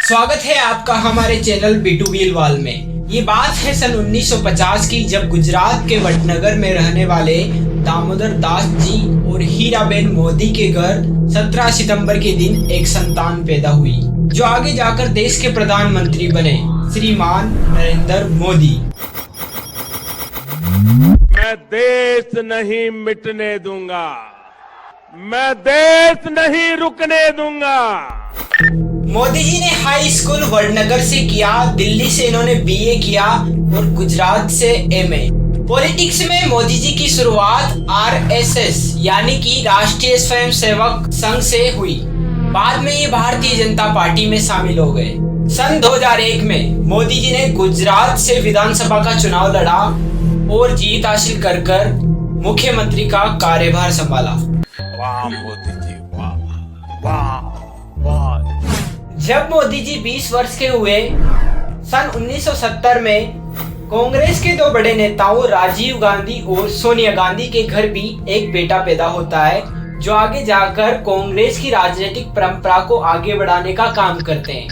स्वागत है आपका हमारे चैनल बीटू बीलवाल में। ये बात है सन 1950 की, जब गुजरात के वडनगर में रहने वाले दामोदर दास जी और हीराबेन मोदी के घर 17 सितंबर के दिन एक संतान पैदा हुई, जो आगे जाकर देश के प्रधानमंत्री बने, श्रीमान नरेंद्र मोदी। मैं देश नहीं मिटने दूंगा, मैं देश नहीं रुकने दूंगा। मोदी जी ने हाई स्कूल वडनगर से किया, दिल्ली से इन्होंने बीए किया और गुजरात से एमए। पॉलिटिक्स में मोदी जी की शुरुआत आरएसएस यानी कि राष्ट्रीय स्वयंसेवक संघ से हुई। बाद में ये भारतीय जनता पार्टी में शामिल हो गए। सन 2001 में मोदी जी ने गुजरात से विधानसभा का चुनाव लड़ा और जीत हासिल कर मुख्यमंत्री का कार्यभार संभाला। वाह मोदी जी, वाह वाह वाह। जब मोदी जी 20 वर्ष के हुए, सन 1970 में कांग्रेस के दो बड़े नेताओं राजीव गांधी और सोनिया गांधी के घर भी एक बेटा पैदा होता है, जो आगे जाकर कांग्रेस की राजनीतिक परंपरा को आगे बढ़ाने का काम करते हैं,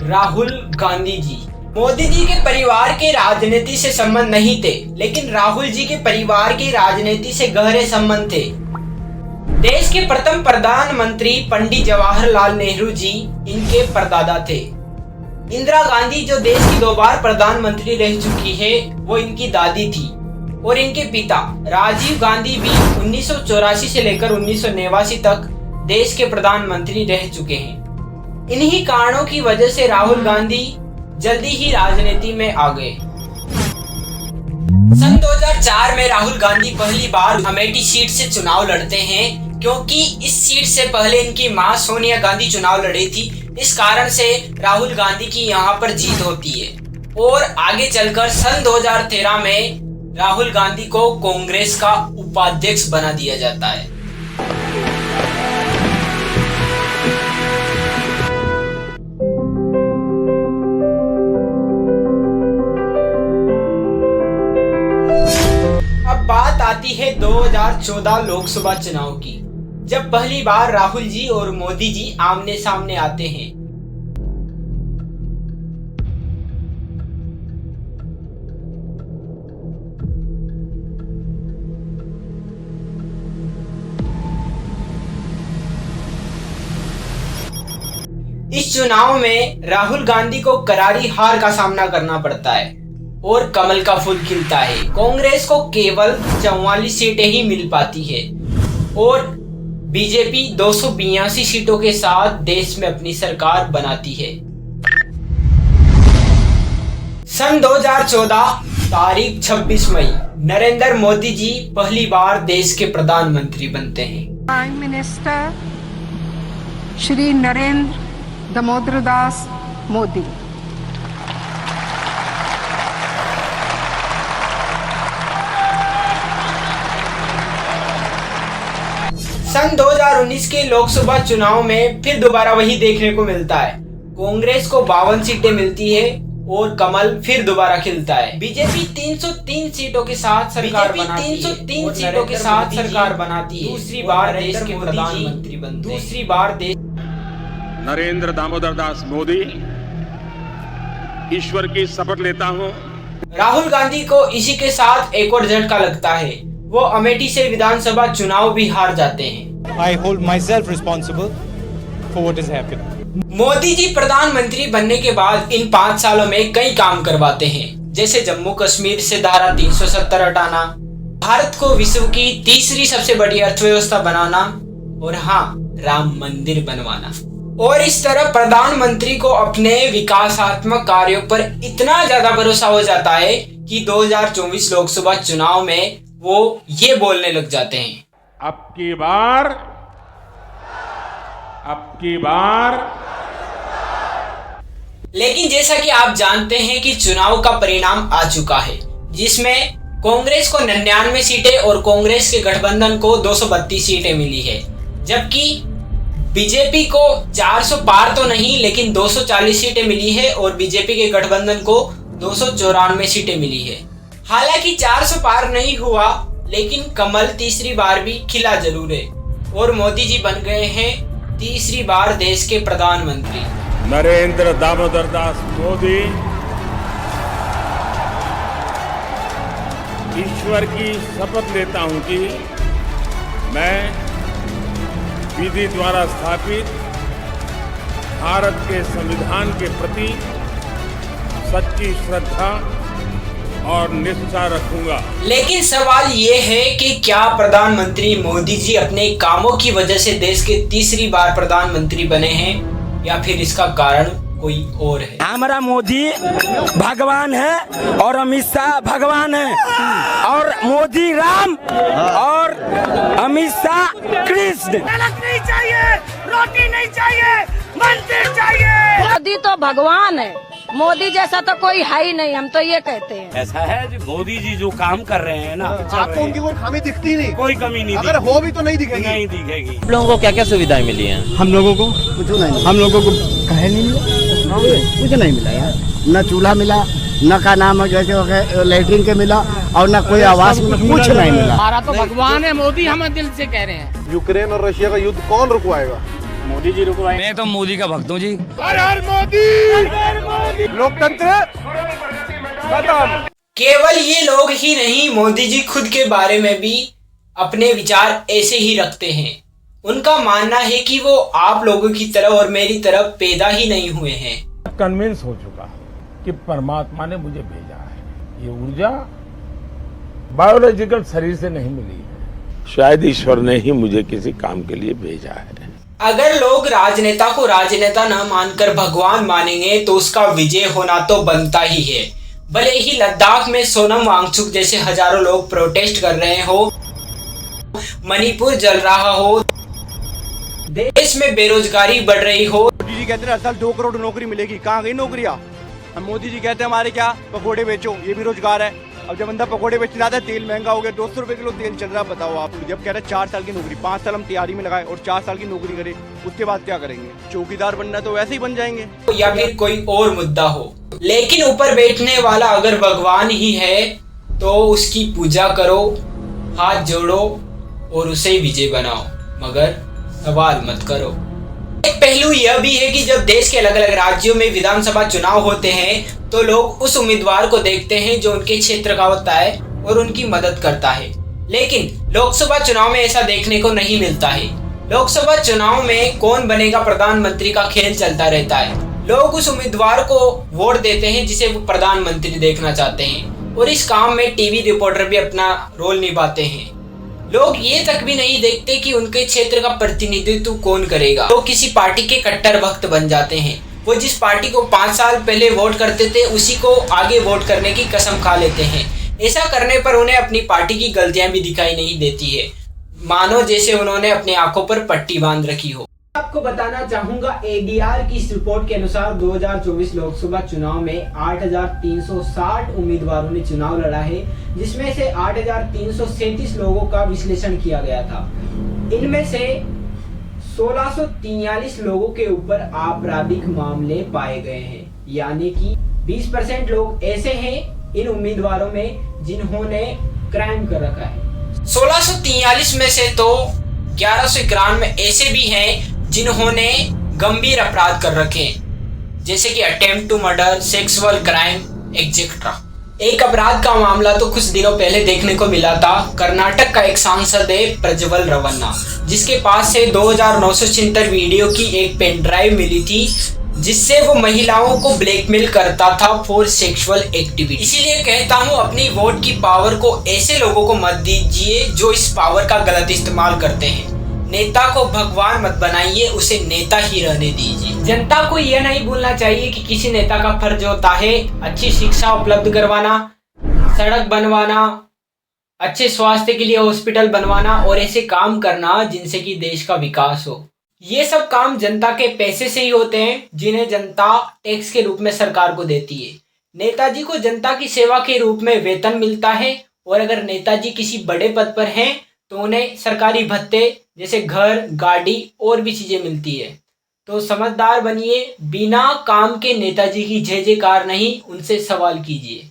राहुल गांधी जी। मोदी जी के परिवार के राजनीति से संबंध नहीं थे, लेकिन राहुल जी के परिवार के राजनीति से गहरे संबंध थे। देश के प्रथम प्रधानमंत्री पंडित जवाहरलाल नेहरू जी इनके परदादा थे। इंदिरा गांधी, जो देश की 2 बार प्रधानमंत्री रह चुकी है, वो इनकी दादी थी। और इनके पिता राजीव गांधी भी 1984 से लेकर 1989 तक देश के प्रधानमंत्री रह चुके हैं। इन्हीं कारणों की वजह से राहुल गांधी जल्दी ही राजनीति में आ गए। सन 2004 में राहुल गांधी पहली बार अमेठी सीट से चुनाव लड़ते हैं, क्योंकि इस सीट से पहले इनकी मां सोनिया गांधी चुनाव लड़ी थी। इस कारण से राहुल गांधी की यहां पर जीत होती है और आगे चलकर सन 2013 में राहुल गांधी को कांग्रेस का उपाध्यक्ष बना दिया जाता है। अब बात आती है 2014 लोकसभा चुनाव की, जब पहली बार राहुल जी और मोदी जी आमने सामने आते हैं। इस चुनाव में राहुल गांधी को करारी हार का सामना करना पड़ता है और कमल का फूल खिलता है। कांग्रेस को केवल 44 सीटें ही मिल पाती है और बीजेपी 282 सीटों के साथ देश में अपनी सरकार बनाती है। सन 2014 तारीख 26 मई नरेंद्र मोदी जी पहली बार देश के प्रधानमंत्री बनते हैं। Prime minister Shri Narendra Damodar Das Modi. सन 2019 के लोकसभा चुनाव में फिर दोबारा वही देखने को मिलता है। कांग्रेस को 52 सीटें मिलती है और कमल फिर दोबारा खिलता है। बीजेपी 303 सीटों के साथ सरकार बनाती है। दूसरी बार देश के प्रधानमंत्री बनते हैं। दूसरी बार देश नरेंद्र दामोदर दास मोदी, ईश्वर की शपथ लेता हूँ। राहुल गांधी को इसी के साथ एक और झटका लगता है, वो अमेठी से विधानसभा चुनाव भी हार जाते हैं। I hold myself responsible for what is happening. Modi ji प्रधानमंत्री बनने के बाद इन 5 सालों में कई काम करवाते हैं, जैसे जम्मू कश्मीर से धारा 370 हटाना, भारत को विश्व की तीसरी सबसे बड़ी अर्थव्यवस्था बनाना और हाँ, राम मंदिर बनवाना। और इस तरह प्रधानमंत्री को अपने विकासात्मक कार्यों पर इतना ज्यादा भरोसा हो जाता है कि 2024 लोकसभा चुनाव में वो ये बोलने लग जाते हैं, अब की बार। लेकिन जैसा कि आप जानते हैं कि चुनाव का परिणाम आ चुका है, जिसमें कांग्रेस को 99 सीटें और कांग्रेस के गठबंधन को 232 सीटें मिली है, जबकि बीजेपी को 400 पार तो नहीं लेकिन 240 सीटें मिली है और बीजेपी के गठबंधन को 294 सीटें मिली है। हालांकि 400 पार नहीं हुआ, लेकिन कमल तीसरी बार भी खिला जरूर है और मोदी जी बन गए हैं तीसरी बार देश के प्रधानमंत्री। नरेंद्र दामोदर दास मोदी ईश्वर की शपथ लेता हूं कि मैं विधि द्वारा स्थापित भारत के संविधान के प्रति सच्ची श्रद्धा और निष्ठा रखूंगा। लेकिन सवाल ये है कि क्या प्रधानमंत्री मोदी जी अपने कामों की वजह से देश के तीसरी बार प्रधानमंत्री बने हैं या फिर इसका कारण कोई और है? हमारा मोदी भगवान है और अमित शाह भगवान है और मोदी राम और अमित शाह कृष्ण। नहीं चाहिए, रोटी नहीं चाहिए, मंदिर चाहिए। मोदी तो भगवान है, मोदी जैसा तो कोई है ही नहीं, हम तो ये कहते हैं। ऐसा है जो मोदी जी जो काम कर रहे हैं ना, आपको उनकी कोई खामी दिखती नहीं? कोई कमी नहीं, अगर हो भी तो नहीं दिखेगी। नहीं दिखेगी। आप लोगों को क्या क्या सुविधाएं मिली हैं? हम लोगों को कुछ नहीं, हम लोगों को कहे नहीं मिला, कुछ नहीं मिला यार। न चूल्हा मिला, न का नाम जैसे लैट्रिन के मिला और न कोई आवास में कुछ नहीं मिला। हमारा तो भगवान है मोदी, हम दिल से कह रहे हैं। यूक्रेन और रशिया का युद्ध कौन रुकवाएगा? मोदी जी रुकवाए। मैं तो मोदी का भक्त हूँ जी। हर मोदी। लोकतंत्र खत्म। केवल ये लोग ही नहीं, मोदी जी खुद के बारे में भी अपने विचार ऐसे ही रखते हैं। उनका मानना है कि वो आप लोगों की तरह और मेरी तरह पैदा ही नहीं हुए हैं। कन्विंस हो चुका कि परमात्मा ने मुझे भेजा है। ये ऊर्जा बायोलॉजिकल शरीर से नहीं मिली है, शायद ईश्वर ने ही मुझे किसी काम के लिए भेजा है। अगर लोग राजनेता को राजनेता न मानकर भगवान मानेंगे तो उसका विजय होना तो बनता ही है। भले ही लद्दाख में सोनम वांगचुक जैसे हजारों लोग प्रोटेस्ट कर रहे हो, मणिपुर जल रहा हो, देश में बेरोजगारी बढ़ रही हो। मोदी जी कहते हैं हर साल 2 करोड़ नौकरी मिलेगी, कहाँ गई नौकरियाँ? हम मोदी जी कहते हैं हमारे क्या पकौड़े बेचो, ये भी रोजगार है। अब जब बंदा पकौड़े बेचने जाता है, तेल महंगा हो गया, 200 रुपए किलो तेल चल रहा है। बताओ आप, जब कह रहे हैं 4 साल की नौकरी, 5 साल हम तैयारी में लगाए और 4 साल की नौकरी करें, उसके बाद क्या करेंगे? चौकीदार बनना है तो वैसे ही बन जाएंगे। या फिर कोई और मुद्दा हो, लेकिन ऊपर बैठने वाला अगर भगवान ही है तो उसकी पूजा करो, हाथ जोड़ो और उसे विजय बनाओ, मगर सवाल मत करो। एक पहलू यह भी है कि जब देश के अलग अलग राज्यों में विधानसभा चुनाव होते हैं तो लोग उस उम्मीदवार को देखते हैं जो उनके क्षेत्र का होता है और उनकी मदद करता है। लेकिन लोकसभा चुनाव में ऐसा देखने को नहीं मिलता है। लोकसभा चुनाव में कौन बनेगा प्रधानमंत्री का खेल चलता रहता है। लोग उस उम्मीदवार को वोट देते हैं जिसे वो प्रधानमंत्री देखना चाहते हैं और इस काम में टीवी रिपोर्टर भी अपना रोल निभाते हैं। लोग ये तक भी नहीं देखते कि उनके क्षेत्र का प्रतिनिधित्व कौन करेगा। तो किसी पार्टी के कट्टर भक्त बन जाते हैं। वो जिस पार्टी को 5 साल पहले वोट करते थे उसी को आगे वोट करने की कसम खा लेते हैं। ऐसा करने पर उन्हें अपनी पार्टी की गलतियां भी दिखाई नहीं देती है, मानो जैसे उन्होंने अपनी आंखों पर पट्टी बांध रखी हो। आपको बताना चाहूंगा, ADR की इस रिपोर्ट के अनुसार 2024 लोकसभा चुनाव में 8,360 उम्मीदवारों ने चुनाव लड़ा है, जिसमें से 8,337 लोगों का विश्लेषण किया गया था। इनमें से 1643 लोगों के ऊपर आपराधिक मामले पाए गए हैं, यानी कि 20% लोग ऐसे हैं इन उम्मीदवारों में जिन्होंने क्राइम कर रखा है। 1643 में से तो 1191 ऐसे भी हैं जिन्होंने गंभीर अपराध कर रखे हैं, जैसे कि attempt to murder, sexual crime etcetera. एक अपराध का मामला तो कुछ दिनों पहले देखने को मिला था। कर्नाटक का एक सांसद है प्रज्वल रवन्ना, जिसके पास से 2,976 वीडियो की एक पेन ड्राइव मिली थी, जिससे वो महिलाओं को ब्लैकमेल करता था फॉर सेक्सुअल एक्टिविटी। इसीलिए कहता हूँ, अपनी वोट की पावर को ऐसे लोगों को मत दीजिए जो इस पावर का गलत इस्तेमाल करते हैं। नेता को भगवान मत बनाइए, उसे नेता ही रहने दीजिए। जनता को यह नहीं भूलना चाहिए कि किसी नेता का फर्ज होता है अच्छी शिक्षा उपलब्ध करवाना, सड़क बनवाना, अच्छे स्वास्थ्य के लिए हॉस्पिटल बनवाना और ऐसे काम करना जिनसे कि देश का विकास हो। ये सब काम जनता के पैसे से ही होते हैं, जिन्हें जनता टैक्स के रूप में सरकार को देती है। नेताजी को जनता की सेवा के रूप में वेतन मिलता है, और अगर नेताजी किसी बड़े पद पर हैं तो उन्हें सरकारी भत्ते जैसे घर, गाड़ी और भी चीजें मिलती है। तो समझदार बनिए, बिना काम के नेताजी की जय जयकार नहीं, उनसे सवाल कीजिए।